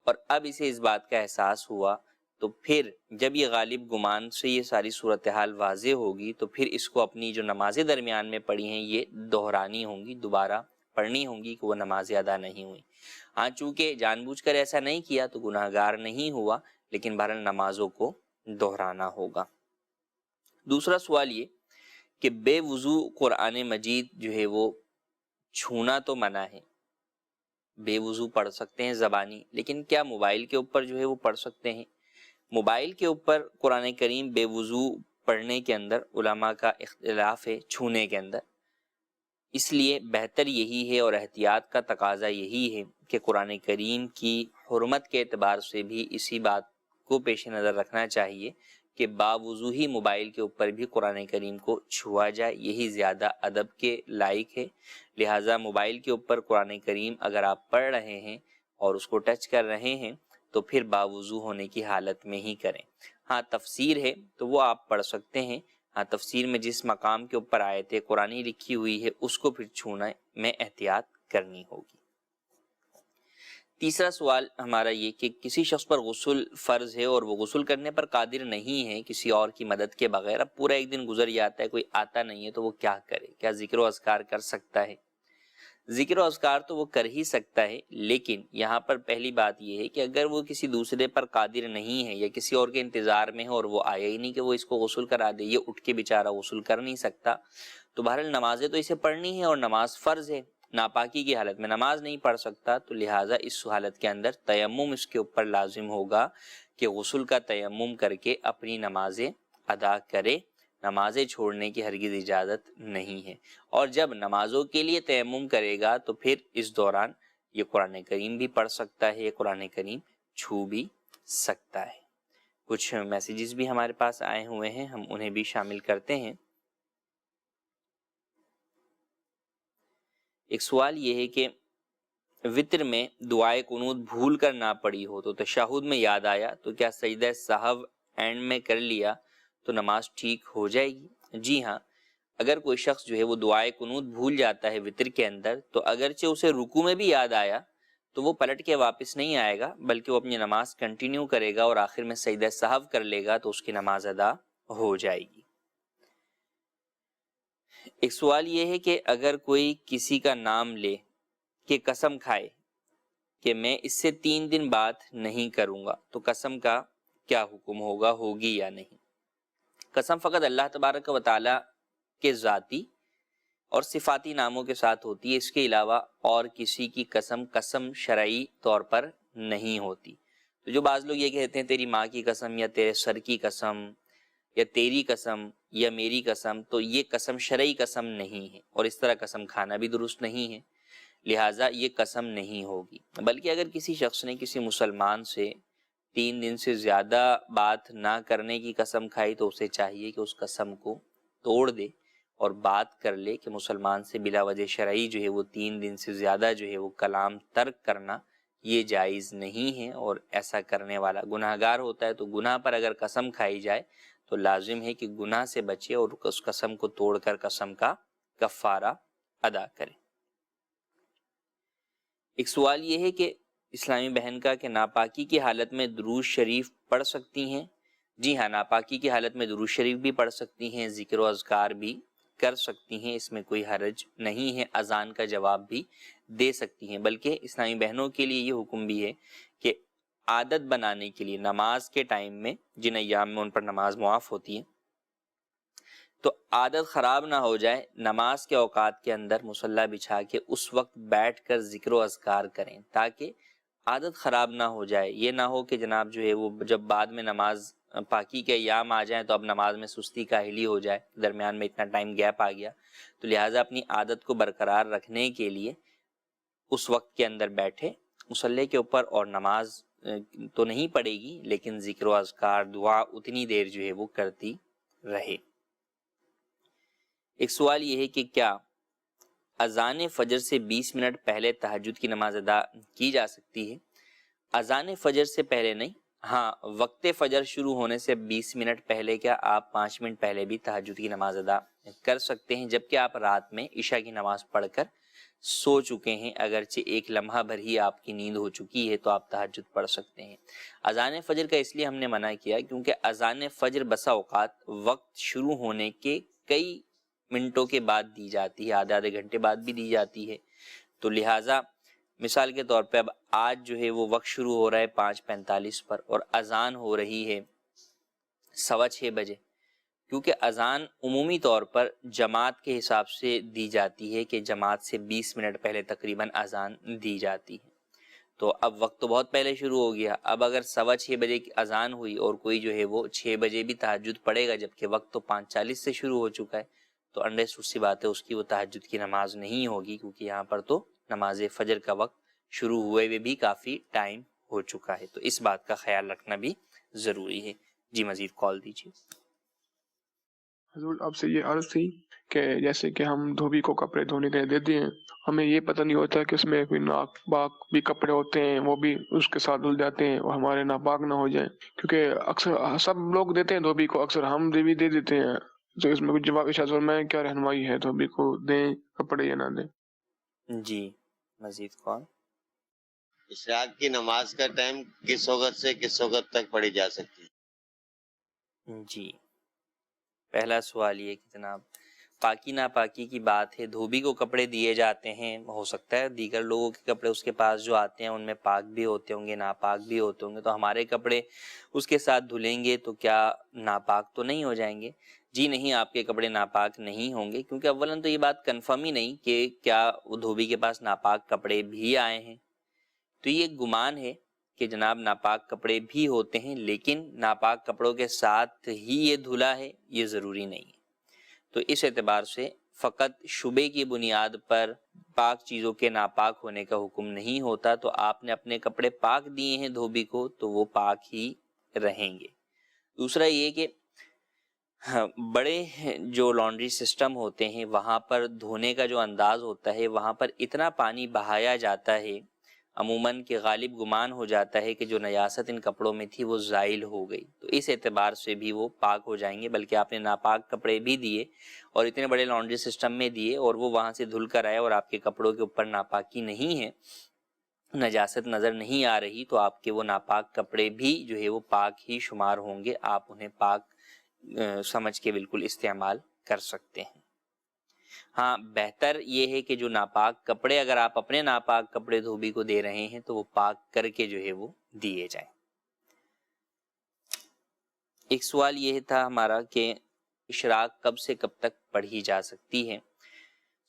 اور اب اسے اس بات کا احساس ہوا، تو پھر جب یہ غالب گمان سے یہ ساری صورتحال واضح ہوگی تو پھر اس کو اپنی جو نمازیں درمیان میں پڑھی ہیں یہ دہرانی ہوں گی، دوبارہ پڑھنی ہوں گی کہ وہ نمازیں ادا نہیں ہوئی. ہاں چونکہ جان بوجھ کر ایسا نہیں کیا تو گناہ گار نہیں ہوا، لیکن بہرحال نمازوں کو دہرانا ہوگا. دوسرا سوال یہ کہ بے وضو قرآن مجید جو ہے وہ چھونا تو منع ہے، بے وضو پڑھ سکتے ہیں زبانی، لیکن کیا موبائل کے اوپر جو ہے وہ پڑھ سکتے ہیں؟ موبائل کے اوپر قرآن کریم بے وضو پڑھنے کے اندر علماء کا اختلاف ہے چھونے کے اندر، اس لیے بہتر یہی ہے اور احتیاط کا تقاضا یہی ہے کہ قرآن کریم کی حرمت کے اعتبار سے بھی اسی بات کو پیش نظر رکھنا چاہیے کہ باوضو ہی موبائل کے اوپر بھی قرآن کریم کو چھوا جائے، یہی زیادہ ادب کے لائق ہے. لہٰذا موبائل کے اوپر قرآن کریم اگر آپ پڑھ رہے ہیں اور اس کو ٹچ کر رہے ہیں تو پھر باوضو ہونے کی حالت میں ہی کریں. ہاں تفسیر ہے تو وہ آپ پڑھ سکتے ہیں، ہاں تفسیر میں جس مقام کے اوپر آیت قرآنی لکھی ہوئی ہے اس کو پھر چھونا میں احتیاط کرنی ہوگی. تیسرا سوال ہمارا یہ کہ کسی شخص پر غسل فرض ہے اور وہ غسل کرنے پر قادر نہیں ہے کسی اور کی مدد کے بغیر، اب پورا ایک دن گزر جاتا ہے کوئی آتا نہیں ہے تو وہ کیا کرے؟ کیا ذکر و اذکار کر سکتا ہے؟ ذکر و اذکار تو وہ کر ہی سکتا ہے، لیکن یہاں پر پہلی بات یہ ہے کہ اگر وہ کسی دوسرے پر قادر نہیں ہے یا کسی اور کے انتظار میں ہے اور وہ آیا ہی نہیں کہ وہ اس کو غسل کرا دے، یہ اٹھ کے بیچارہ غسل کر نہیں سکتا، تو بہرحال نمازیں تو اسے پڑھنی ہے اور نماز فرض ہے، ناپاکی کی حالت میں نماز نہیں پڑھ سکتا، تو لہٰذا اس حالت کے اندر تیمم اس کے اوپر لازم ہوگا کہ غسل کا تیمم کر کے اپنی نمازیں ادا کرے. نمازیں چھوڑنے کی ہرگز اجازت نہیں ہے، اور جب نمازوں کے لیے تیمم کرے گا تو پھر اس دوران یہ قرآن کریم بھی پڑھ سکتا ہے، یہ قرآن کریم چھو بھی سکتا ہے. کچھ میسیجز بھی ہمارے پاس آئے ہوئے ہیں، ہم انہیں بھی شامل کرتے ہیں. ایک سوال یہ ہے کہ وطر میں دعائے قنوت بھول کر نہ پڑھی ہو تو تشہد میں یاد آیا تو کیا سجدہ سہو اینڈ میں کر لیا تو نماز ٹھیک ہو جائے گی؟ جی ہاں، اگر کوئی شخص جو ہے وہ دعائے قنوت بھول جاتا ہے وطر کے اندر تو اگرچہ اسے رکوع میں بھی یاد آیا تو وہ پلٹ کے واپس نہیں آئے گا، بلکہ وہ اپنی نماز کنٹینیو کرے گا اور آخر میں سجدہ سہو کر لے گا تو اس کی نماز ادا ہو جائے گی. ایک سوال یہ ہے کہ اگر کوئی کسی کا نام لے کہ قسم کھائے کہ میں اس سے 3 دن بعد نہیں کروں گا تو قسم کا کیا حکم ہوگا، ہوگی یا نہیں؟ قسم فقط اللہ تبارک و تعالی کے ذاتی اور صفاتی ناموں کے ساتھ ہوتی ہے، اس کے علاوہ اور کسی کی قسم شرعی طور پر نہیں ہوتی. تو جو بعض لوگ یہ کہتے ہیں تیری ماں کی قسم یا تیرے سر کی قسم یا تیری قسم یا میری قسم، تو یہ قسم شرعی قسم نہیں ہے اور اس طرح قسم کھانا بھی درست نہیں ہے، لہٰذا یہ قسم نہیں ہوگی. بلکہ اگر کسی شخص نے کسی مسلمان سے 3 دن سے زیادہ بات نہ کرنے کی قسم کھائی تو اسے چاہیے کہ اس قسم کو توڑ دے اور بات کر لے کہ مسلمان سے بلا وجہ شرعی جو ہے وہ 3 دن سے زیادہ جو ہے وہ کلام ترک کرنا یہ جائز نہیں ہے، اور ایسا کرنے والا گناہ گار ہوتا ہے. تو گناہ پر اگر قسم کھائی جائے تو لازم ہے کہ گناہ سے بچے اور اس قسم کو توڑ کر قسم کا کفارہ ادا کرے. ایک سوال یہ ہے کہ اسلامی بہن کا کہ ناپاکی کی حالت میں درود شریف پڑھ سکتی ہیں؟ جی ہاں، ناپاکی کی حالت میں درود شریف بھی پڑھ سکتی ہیں، ذکر و اذکار بھی کر سکتی ہیں، اس میں کوئی حرج نہیں ہے. اذان کا جواب بھی دے سکتی ہیں، بلکہ اسلامی بہنوں کے لیے یہ حکم بھی ہے کہ عادت بنانے کے لیے نماز کے ٹائم میں جن ایام میں ان پر نماز معاف ہوتی ہے تو عادت خراب نہ ہو جائے، نماز کے اوقات کے اندر مصلی بچھا کے اس وقت بیٹھ کر ذکر و اذکار کریں تاکہ عادت خراب نہ ہو جائے. یہ نہ ہو کہ جناب جو ہے وہ جب بعد میں نماز پاکی کے ایام آ جائیں تو اب نماز میں سستی کاہلی ہو جائے، درمیان میں اتنا ٹائم گیپ آ گیا. تو لہٰذا اپنی عادت کو برقرار رکھنے کے لیے اس وقت کے اندر بیٹھے مصلی کے اوپر اور نماز تو نہیں پڑے گی لیکن ذکر و اذکار دعا اتنی دیر جو ہے وہ کرتی رہے. ایک سوال یہ ہے کہ کیا اذان فجر سے 20 منٹ پہلے تہجد کی نماز ادا کی جا سکتی ہے؟ اذان فجر سے پہلے نہیں، ہاں وقت فجر شروع ہونے سے 20 منٹ پہلے کیا آپ 5 منٹ پہلے بھی تہجد کی نماز ادا کر سکتے ہیں، جبکہ آپ رات میں عشاء کی نماز پڑھ کر سو چکے ہیں، اگرچہ ایک لمحہ بھر ہی آپ کی نیند ہو چکی ہے تو آپ تہجد پڑھ سکتے ہیں. اذان فجر کا اس لیے ہم نے منع کیا کیونکہ اذان فجر بسا اوقات وقت شروع ہونے کے کئی منٹوں کے بعد دی جاتی ہے، آدھے گھنٹے بعد بھی دی جاتی ہے. تو لہٰذا مثال کے طور پہ اب آج جو ہے وہ وقت شروع ہو رہا ہے 5:45 پر اور اذان ہو رہی ہے 6:15 بجے، کیونکہ اذان عمومی طور پر جماعت کے حساب سے دی جاتی ہے کہ جماعت سے 20 منٹ پہلے تقریباً اذان دی جاتی ہے، تو اب وقت تو بہت پہلے شروع ہو گیا. اب اگر 6:15 بجے کی اذان ہوئی اور کوئی جو ہے وہ 6 بجے بھی تہجد پڑھے گا جبکہ وقت تو 5:40 سے شروع ہو چکا ہے، تو انڈرسٹوڈ سی بات ہے اس کی وہ تہجد کی نماز نہیں ہوگی، کیونکہ یہاں پر تو نماز فجر کا وقت شروع ہوئے ہوئے بھی کافی ٹائم ہو چکا ہے. تو اس بات کا خیال رکھنا بھی ضروری ہے. جی مزید کال دیجیے. حضور آپ سے یہ عرض تھی کہ جیسے کہ ہم دھوبی کو کپڑے دھونے کے لیے دیتے ہیں، ہمیں یہ پتہ نہیں ہوتا کہ اس میں کوئی ناپاک بھی کپڑے ہوتے ہیں، وہ بھی اس کے ساتھ دھل جاتے ہیں اور ہمارے ناپاک نہ ہو جائیں، کیونکہ اکثر سب لوگ دیتے ہیں دھوبی کو، اکثر ہم بھی دے دیتے ہیں. تو اس میں کچھ جواب ارشاد فرمائیں، کیا رہنمائی ہے دھوبی کو دیں کپڑے یا نہ دیں؟ جی مزید کال. اشراق کی نماز کا ٹائم کس وقت سے کس وقت تک پڑھی جا سکتی ہے؟ جی پہلا سوال یہ کہ جناب پاکی ناپاکی کی بات ہے، دھوبی کو کپڑے دیے جاتے ہیں، ہو سکتا ہے دیگر لوگوں کے کپڑے اس کے پاس جو آتے ہیں ان میں پاک بھی ہوتے ہوں گے ناپاک بھی ہوتے ہوں گے، تو ہمارے کپڑے اس کے ساتھ دھلیں گے تو کیا ناپاک تو نہیں ہو جائیں گے؟ جی نہیں، آپ کے کپڑے ناپاک نہیں ہوں گے، کیونکہ اولاً تو یہ بات کنفرم ہی نہیں کہ کیا وہ دھوبی کے پاس ناپاک کپڑے بھی آئے ہیں. تو یہ ایک گمان ہے کہ جناب ناپاک کپڑے بھی ہوتے ہیں، لیکن ناپاک کپڑوں کے ساتھ ہی یہ دھلا ہے یہ ضروری نہیں ہے. تو اس اعتبار سے فقط شبے کی بنیاد پر پاک چیزوں کے ناپاک ہونے کا حکم نہیں ہوتا، تو آپ نے اپنے کپڑے پاک دیے ہیں دھوبی کو تو وہ پاک ہی رہیں گے. دوسرا یہ کہ بڑے جو لانڈری سسٹم ہوتے ہیں وہاں پر دھونے کا جو انداز ہوتا ہے وہاں پر اتنا پانی بہایا جاتا ہے عموماً کہ غالب گمان ہو جاتا ہے کہ جو نجاست ان کپڑوں میں تھی وہ زائل ہو گئی، تو اس اعتبار سے بھی وہ پاک ہو جائیں گے. بلکہ آپ نے ناپاک کپڑے بھی دیے اور اتنے بڑے لانڈری سسٹم میں دیے اور وہ وہاں سے دھل کر آئے اور آپ کے کپڑوں کے اوپر ناپاکی نہیں ہے، نجاست نظر نہیں آ رہی، تو آپ کے وہ ناپاک کپڑے بھی جو ہے وہ پاک ہی شمار ہوں گے، آپ انہیں پاک سمجھ کے بالکل استعمال کر سکتے ہیں. ہاں بہتر یہ ہے کہ جو ناپاک کپڑے اگر آپ اپنے ناپاک کپڑے دھوبی کو دے رہے ہیں تو وہ پاک کر کے جو ہے وہ دیے جائیں. ایک سوال یہ تھا ہمارا کہ اشراق کب سے کب تک پڑھی جا سکتی ہے؟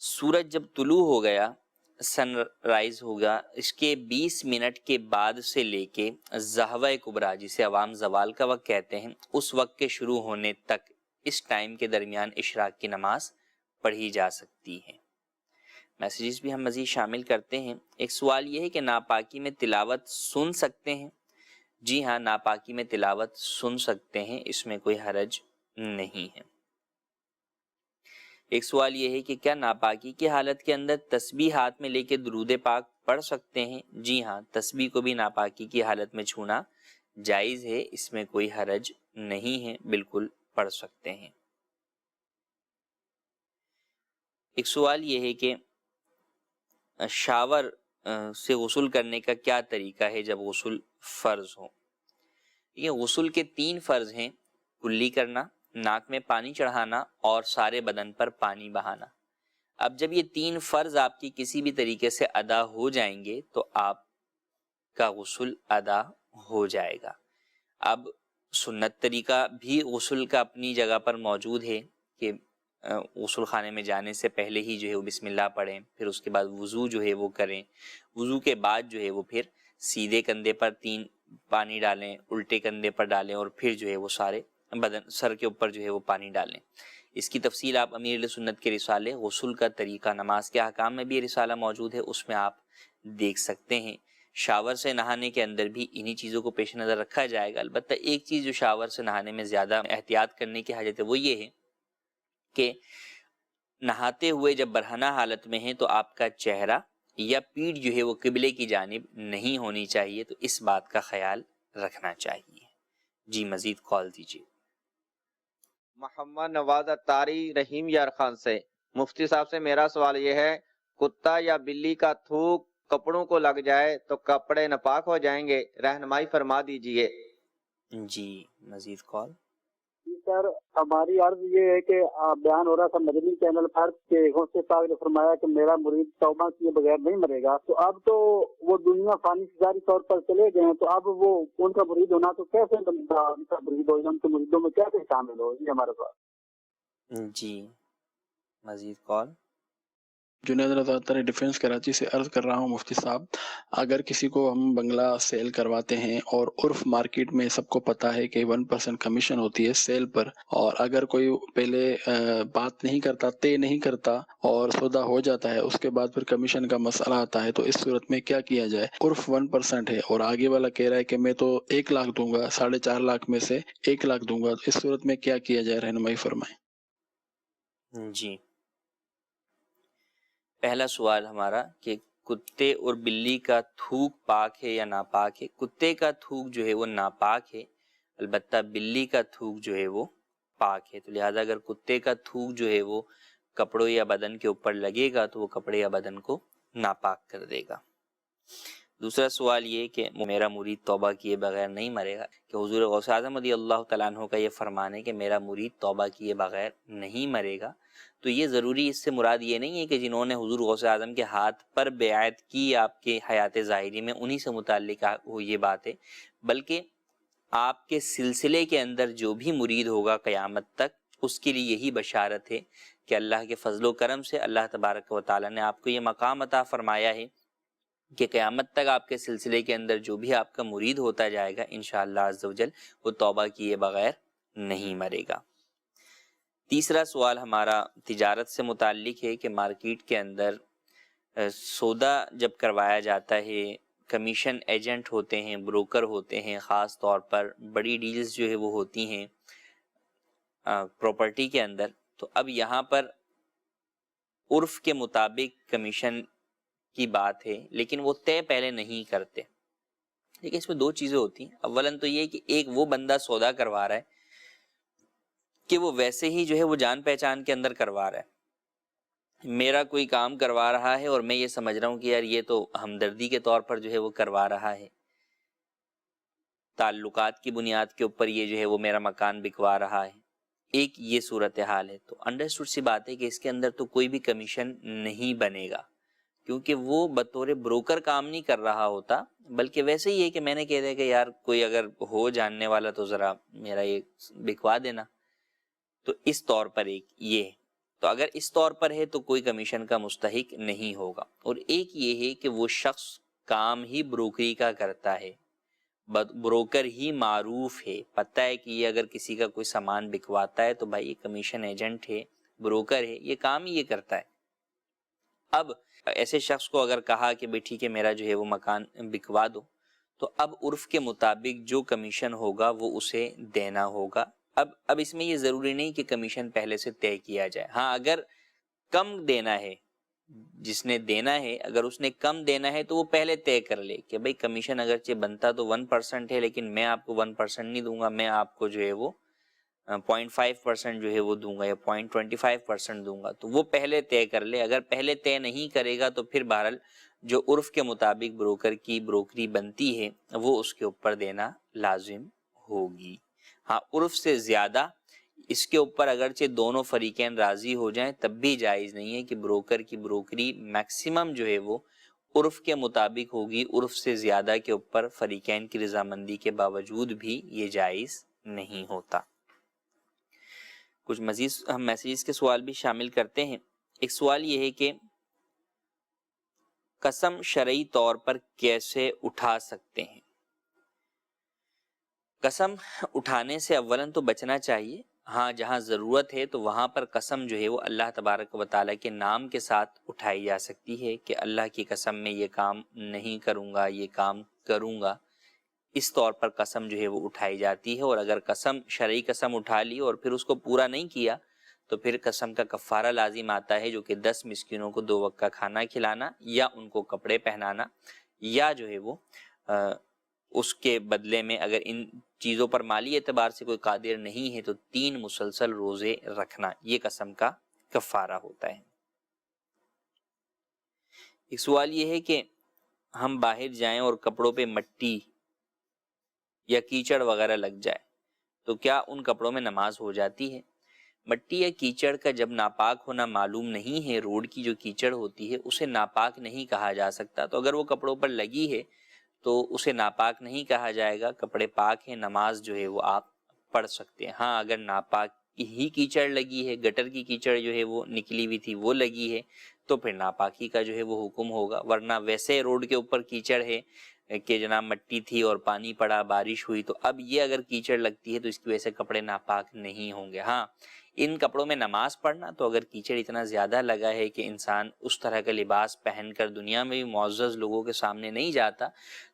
سورج جب طلوع ہو گیا، سن رائز ہوگا، اس کے 20 منٹ کے بعد سے لے کے ظہوہ کبریٰ جسے عوام زوال کا وقت کہتے ہیں اس وقت کے شروع ہونے تک اس ٹائم کے درمیان اشراق کی نماز پڑھی جا سکتی ہے. میسیجز بھی ہم مزید شامل کرتے ہیں. ایک سوال یہ ہے کہ ناپاکی میں تلاوت سن سکتے ہیں؟ جی ہاں، ناپاکی میں تلاوت سن سکتے ہیں، اس میں کوئی حرج نہیں ہے. ایک سوال یہ ہے کہ کیا ناپاکی کی حالت کے اندر تسبیح ہاتھ میں لے کے درود پاک پڑھ سکتے ہیں؟ جی ہاں، تسبیح کو بھی ناپاکی کی حالت میں چھونا جائز ہے، اس میں کوئی حرج نہیں ہے، بالکل پڑھ سکتے ہیں. ایک سوال یہ ہے کہ شاور سے غسل کرنے کا کیا طریقہ ہے جب غسل فرض ہو؟ یہ غسل کے 3 فرض ہیں: کلی کرنا، ناک میں پانی چڑھانا اور سارے بدن پر پانی بہانا. اب جب یہ 3 فرض آپ کی کسی بھی طریقے سے ادا ہو جائیں گے تو آپ کا غسل ادا ہو جائے گا. اب سنت طریقہ بھی غسل کا اپنی جگہ پر موجود ہے کہ غسل خانے میں جانے سے پہلے ہی جو ہے وہ بسم اللہ پڑھیں، پھر اس کے بعد وضو جو ہے وہ کریں، وضو کے بعد جو ہے وہ پھر سیدھے کندھے پر 3 پانی ڈالیں، الٹے کندھے پر ڈالیں اور پھر جو ہے وہ سارے بدن سر کے اوپر جو ہے وہ پانی ڈالیں. اس کی تفصیل آپ امیر علیہ سنت کے رسالے غسل کا طریقہ نماز کے احکام میں بھی یہ رسالہ موجود ہے، اس میں آپ دیکھ سکتے ہیں. شاور سے نہانے کے اندر بھی انہی چیزوں کو پیش نظر رکھا جائے گا. البتہ ایک چیز جو شاور سے نہانے میں زیادہ احتیاط کرنے کی حاجت ہے وہ یہ ہے کہ نہاتے ہوئے جب برہنہ حالت میں ہیں تو آپ کا چہرہ یا پیٹھ جو ہے وہ قبلے کی جانب نہیں ہونی چاہیے، تو اس بات کا خیال رکھنا چاہیے. جی مزید کال دیجیے. محمد نواز اتاری رحیم یار خان سے مفتی صاحب سے میرا سوال یہ ہے، کتا یا بلی کا تھوک کپڑوں کو لگ جائے تو کپڑے ناپاک ہو جائیں گے؟ رہنمائی فرما دیجئے. جی مزید کال. سر ہماری عرض یہ ہے کہ بیان ہو رہا تھا مدنی چینل پر کہ غوث پاک نے فرمایا کہ میرا مرید توبہ کیے بغیر نہیں مرے گا، تو اب تو وہ دنیا فانی ظاہری طور پر چلے گئے ہیں، تو اب وہ ان کا مرید ہونا تو کیسے ان کا مرید ہو، ان کے مریدوں میں کیسے شامل ہو؟ یہ ہمارے پاس جی مزید کال۔ جنید رضا تر ڈیفینس کراچی سے عرض کر رہا ہوں مفتی صاحب، اگر کسی کو ہم بنگلہ سیل کرواتے ہیں اور عرف مارکیٹ میں سب کو پتا ہے کہ 1% کمیشن ہوتی ہے سیل پر، اور اگر کوئی پہلے بات نہیں کرتا، طے نہیں کرتا اور سودا ہو جاتا ہے، اس کے بعد پھر کمیشن کا مسئلہ آتا ہے، تو اس صورت میں کیا کیا جائے؟ عرف 1% ہے اور آگے والا کہہ رہا ہے کہ میں تو 1 لاکھ دوں گا، 4.5 لاکھ میں سے 1 لاکھ دوں گا، اس صورت میں کیا کیا جائے؟ رہنمائی فرمائیں۔ جی پہلا سوال ہمارا کہ کتے اور بلی کا تھوک پاک ہے یا ناپاک ہے؟ کتے کا تھوک جو ہے وہ ناپاک ہے، البتہ بلی کا تھوک جو ہے وہ پاک ہے، تو لہذا اگر کتے کا تھوک جو ہے وہ کپڑوں یا بدن کے اوپر لگے گا تو وہ کپڑے یا بدن کو ناپاک کر دے گا۔ دوسرا سوال یہ کہ میرا مرید توبہ کیے بغیر نہیں مرے گا، کہ حضور غوث اعظم رضی اللہ تعالیٰ عنہ کا یہ فرمان ہے کہ میرا مرید توبہ کیے بغیر نہیں مرے گا، تو یہ ضروری اس سے مراد یہ نہیں ہے کہ جنہوں نے حضور غوث اعظم کے ہاتھ پر بیعت کی آپ کے حیات ظاہری میں انہی سے متعلق یہ بات ہے، بلکہ آپ کے سلسلے کے اندر جو بھی مرید ہوگا قیامت تک، اس کے لیے یہی بشارت ہے کہ اللہ کے فضل و کرم سے اللہ تبارک و تعالیٰ نے آپ کو یہ مقام عطا فرمایا ہے کہ قیامت تک آپ کے سلسلے کے اندر جو بھی آپ کا مرید ہوتا جائے گا انشاءاللہ عز و جل وہ توبہ کیے بغیر نہیں مرے گا۔ تیسرا سوال ہمارا تجارت سے متعلق ہے کہ مارکیٹ کے اندر سودا جب کروایا جاتا ہے، کمیشن ایجنٹ ہوتے ہیں، بروکر ہوتے ہیں، خاص طور پر بڑی ڈیلز جو ہے وہ ہوتی ہیں پراپرٹی کے اندر، تو اب یہاں پر عرف کے مطابق کمیشن کی بات ہے لیکن وہ طے پہلے نہیں کرتے۔ لیکن اس میں 2 چیزیں ہوتی ہیں، اولاً تو یہ کہ ایک وہ بندہ سودا کروا رہا ہے کہ وہ ویسے ہی جو ہے وہ جان پہچان کے اندر کروا رہا ہے، میرا کوئی کام کروا رہا ہے اور میں یہ سمجھ رہا ہوں کہ یار یہ تو ہمدردی کے طور پر جو ہے وہ کروا رہا ہے، تعلقات کی بنیاد کے اوپر یہ جو ہے وہ میرا مکان بکوا رہا ہے، ایک یہ صورتحال ہے۔ تو انڈرسٹوڈ سی بات ہے کہ اس کے اندر تو کوئی بھی کمیشن نہیں بنے گا، کیونکہ وہ بطور بروکر کام نہیں کر رہا ہوتا، بلکہ ویسے ہی ہے کہ میں نے کہہ دیا کہ یار کوئی اگر ہو جاننے والا تو ذرا میرا یہ بکوا دینا، تو اس طور پر ایک یہ ہے۔ تو اگر اس طور پر ہے تو کوئی کمیشن کا مستحق نہیں ہوگا۔ اور ایک یہ ہے کہ وہ شخص کام ہی بروکری کا کرتا ہے، بروکر ہی معروف ہے، پتہ ہے کہ یہ اگر کسی کا کوئی سامان بکواتا ہے تو بھائی یہ کمیشن ایجنٹ ہے، بروکر ہے، یہ کام ہی یہ کرتا ہے۔ اب ایسے شخص کو اگر کہا کہ بھائی ٹھیک ہے میرا جو ہے وہ مکان بکوا دو، تو اب عرف کے مطابق جو کمیشن ہوگا وہ اسے دینا ہوگا۔ اب اس میں یہ ضروری نہیں کہ کمیشن پہلے سے طے کیا جائے، ہاں اگر کم دینا ہے، جس نے دینا ہے اگر اس نے کم دینا ہے تو وہ پہلے طے کر لے کہ بھائی کمیشن اگرچہ بنتا تو 1% ہے لیکن میں آپ کو 1% نہیں دوں گا، میں آپ کو جو ہے وہ 0.5% جو ہے وہ دوں گا یا 0.25% دوں گا، تو وہ پہلے طے کر لے۔ اگر پہلے طے نہیں کرے گا تو پھر بہرحال جو عرف کے مطابق بروکر کی بروکری بنتی ہے وہ اس کے اوپر دینا لازم ہوگی۔ ہاں عرف سے زیادہ اس کے اوپر اگرچہ دونوں فریقین راضی ہو جائیں تب بھی جائز نہیں ہے کہ بروکر کی بروکری میکسیمم جو ہے وہ عرف کے مطابق ہوگی، عرف سے زیادہ کے اوپر فریقین کی رضامندی کے باوجود بھی یہ جائز نہیں ہوتا۔ کچھ مزید ہم میسیجز کے سوال بھی شامل کرتے ہیں۔ ایک سوال یہ ہے کہ قسم شرعی طور پر کیسے اٹھا سکتے ہیں؟ قسم اٹھانے سے اولاً تو بچنا چاہیے، ہاں جہاں ضرورت ہے تو وہاں پر قسم جو ہے وہ اللہ تبارک و تعالیٰ کے نام کے ساتھ اٹھائی جا سکتی ہے کہ اللہ کی قسم میں یہ کام نہیں کروں گا، یہ کام کروں گا، اس طور پر قسم جو ہے وہ اٹھائی جاتی ہے۔ اور اگر قسم شرعی قسم اٹھا لی اور پھر اس کو پورا نہیں کیا تو پھر قسم کا کفارہ لازم آتا ہے، جو کہ 10 مسکینوں کو 2 وقت کا کھانا کھلانا یا ان کو کپڑے پہنانا، یا جو ہے وہ اس کے بدلے میں اگر ان چیزوں پر مالی اعتبار سے کوئی قادر نہیں ہے تو 3 مسلسل روزے رکھنا، یہ قسم کا کفارہ ہوتا ہے۔ ایک سوال یہ ہے کہ ہم باہر جائیں اور کپڑوں پہ مٹی یا کیچڑ وغیرہ لگ جائے تو کیا ان کپڑوں میں نماز ہو جاتی ہے؟ مٹی یا کیچڑ کا جب ناپاک ہونا معلوم نہیں ہے، روڈ کی جو کیچڑ ہوتی ہے اسے ناپاک نہیں کہا جا سکتا، تو اگر وہ کپڑوں پر لگی ہے تو اسے ناپاک نہیں کہا جائے گا، کپڑے پاک ہیں، نماز جو ہے وہ آپ پڑھ سکتے ہیں۔ ہاں اگر ناپاک ہی کیچڑ لگی ہے، گٹر کی کیچڑ جو ہے وہ نکلی ہوئی تھی وہ لگی ہے تو پھر ناپاکی کا جو ہے وہ حکم ہوگا، ورنہ ویسے روڈ کے اوپر کیچڑ ہے کہ جناب مٹی تھی اور پانی پڑا، بارش ہوئی، تو اب یہ اگر کیچڑ لگتی ہے تو اس کی وجہ سے کپڑے ناپاک نہیں ہوں گے۔ ہاں ان کپڑوں میں نماز پڑھنا، تو اگر کیچڑ اتنا زیادہ لگا ہے کہ انسان اس طرح کا لباس پہن کر دنیا میں بھی معزز لوگوں کے سامنے نہیں جاتا،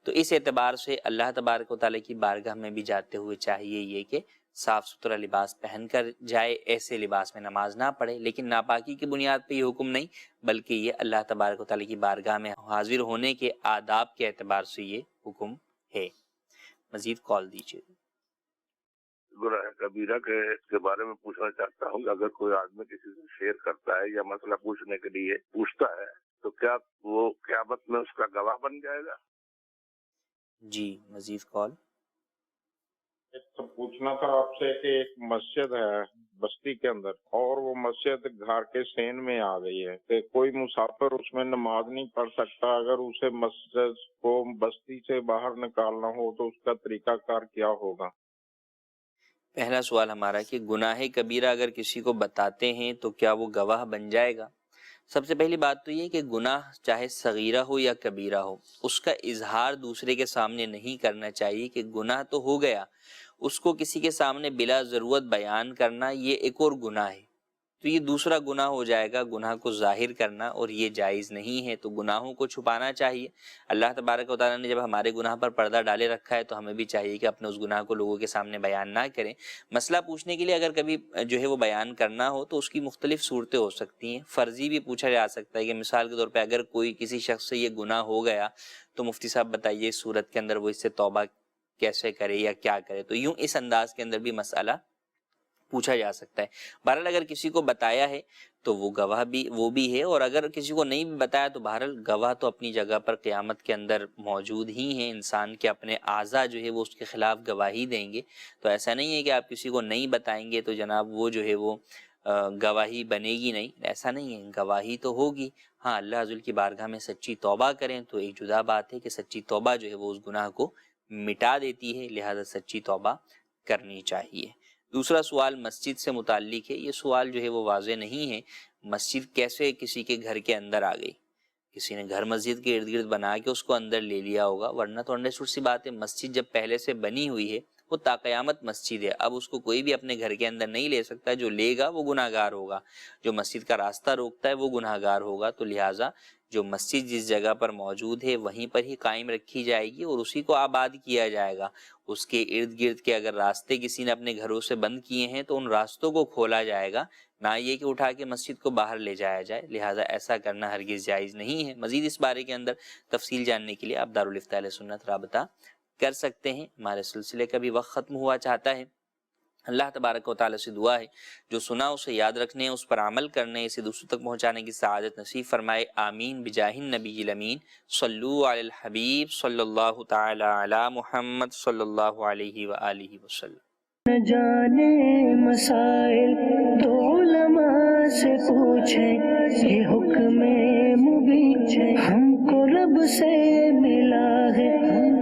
تو اس اعتبار سے اللہ تبارک و تعالیٰ کی بارگاہ میں بھی جاتے ہوئے چاہیے یہ کہ صاف ستھرا لباس پہن کر جائے، ایسے لباس میں نماز نہ پڑھے۔ لیکن ناپاکی کی بنیاد پہ یہ حکم نہیں، بلکہ یہ اللہ تبارک و تعالیٰ کی بارگاہ میں حاضر ہونے کے آداب کے اعتبار سے یہ حکم ہے۔ مزید کال دیجیے۔ گناہ کبیرہ کے بارے میں پوچھنا چاہتا ہوں، اگر کوئی آدمی کسی سے شیئر کرتا ہے یا مسئلہ پوچھنے کے لیے پوچھتا ہے تو کیا وہ قیامت میں اس کا گواہ بن جائے گا؟ جی مزید کال۔ تو پوچھنا تھا آپ سے کہ ایک مسجد ہے بستی کے اندر اور وہ مسجد گھر کے سین میں آ گئی ہے کہ کوئی مسافر اس میں نماز نہیں پڑھ سکتا، اگر اسے مسجد کو بستی سے باہر نکالنا ہو تو اس کا طریقہ کار کیا ہوگا؟ پہلا سوال ہمارا کہ گناہ کبیرہ اگر کسی کو بتاتے ہیں تو کیا وہ گواہ بن جائے گا؟ سب سے پہلی بات تو یہ کہ گناہ چاہے صغیرہ ہو یا کبیرہ ہو، اس کا اظہار دوسرے کے سامنے نہیں کرنا چاہیے کہ گناہ تو ہو گیا، اس کو کسی کے سامنے بلا ضرورت بیان کرنا یہ ایک اور گناہ ہے، تو یہ دوسرا گناہ ہو جائے گا، گناہ کو ظاہر کرنا، اور یہ جائز نہیں ہے۔ تو گناہوں کو چھپانا چاہیے۔ اللہ تبارک و تعالیٰ نے جب ہمارے گناہ پر پردہ ڈالے رکھا ہے تو ہمیں بھی چاہیے کہ اپنے اس گناہ کو لوگوں کے سامنے بیان نہ کریں۔ مسئلہ پوچھنے کے لیے اگر کبھی جو ہے وہ بیان کرنا ہو تو اس کی مختلف صورتیں ہو سکتی ہیں۔ فرضی بھی پوچھا جا سکتا ہے کہ مثال کے طور پہ اگر کوئی کسی شخص سے یہ گناہ ہو گیا تو مفتی صاحب بتائیے اس صورت کے اندر وہ اس سے توبہ کیسے کرے یا کیا کرے، تو یوں اس انداز کے اندر بھی مسئلہ پوچھا جا سکتا ہے۔ بہرحال اگر کسی کو بتایا ہے تو وہ گواہ بھی وہ بھی ہے، اور اگر کسی کو نہیں بھی بتایا تو بہرحال گواہ تو اپنی جگہ پر قیامت کے اندر موجود ہی ہیں۔ انسان کے اپنے اعضاء جو ہے وہ اس کے خلاف گواہی دیں گے، تو ایسا نہیں ہے کہ آپ کسی کو نہیں بتائیں گے تو جناب وہ جو ہے وہ گواہی بنے گی نہیں، ایسا نہیں ہے، گواہی تو ہوگی۔ ہاں اللہ عز و جل کی بارگاہ میں سچی توبہ کریں تو ایک جدا بات ہے کہ سچی توبہ جو ہے وہ اس گناہ کو مٹا دیتی ہے، لہذا سچی توبہ کرنی چاہیے۔ دوسرا سوال مسجد سے متعلق ہے، یہ سوال جو ہے وہ واضح نہیں ہے۔ مسجد کیسے کسی کے گھر کے اندر آ گئی؟ کسی نے گھر مسجد کے ارد گرد بنا کے اس کو اندر لے لیا ہوگا، ورنہ تو انڈرسٹوڈ سی بات ہے، مسجد جب پہلے سے بنی ہوئی ہے وہ تا قیامت مسجد ہے، اب اس کو کوئی بھی اپنے گھر کے اندر نہیں لے سکتا، جو لے گا وہ گناہ گار ہوگا، جو مسجد کا راستہ روکتا ہے وہ گناہ گار ہوگا، تو لہٰذا جو مسجد جس جگہ پر موجود ہے وہیں پر ہی قائم رکھی جائے گی اور اسی کو آباد کیا جائے گا۔ اس کے ارد گرد کے اگر راستے کسی نے اپنے گھروں سے بند کیے ہیں تو ان راستوں کو کھولا جائے گا، نہ یہ کہ اٹھا کے مسجد کو باہر لے جایا جائے، لہٰذا ایسا کرنا ہرگز جائز نہیں ہے۔ مزید اس بارے کے اندر تفصیل جاننے کے لیے آپ دارالفتاء اہل سنت رابطہ کر سکتے ہیں۔ ہمارے سلسلے کا بھی وقت ختم ہوا چاہتا ہے۔ اللہ تبارک و تعالیٰ سے دعا ہے جو سنا اسے یاد رکھنے، اس پر عمل کرنے، اسے دوسروں تک پہنچانے کی سعادت نصیب فرمائے، آمین بجاہ النبی الامین۔ صلو علی الحبیب صلی اللہ تعالی علی محمد صلی اللہ علیہ وآلہ وسلم۔ نہ جانے مسائل تو علماء سے پوچھیں، یہ حکم مبین ہم کو رب سے ملا ہے،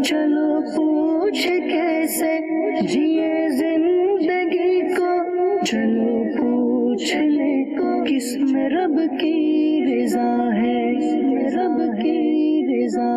چلو پوچھ کیسے جیے زندگی کو، چلو پوچھ لے کس میں رب کی رضا ہے، رب کی رضا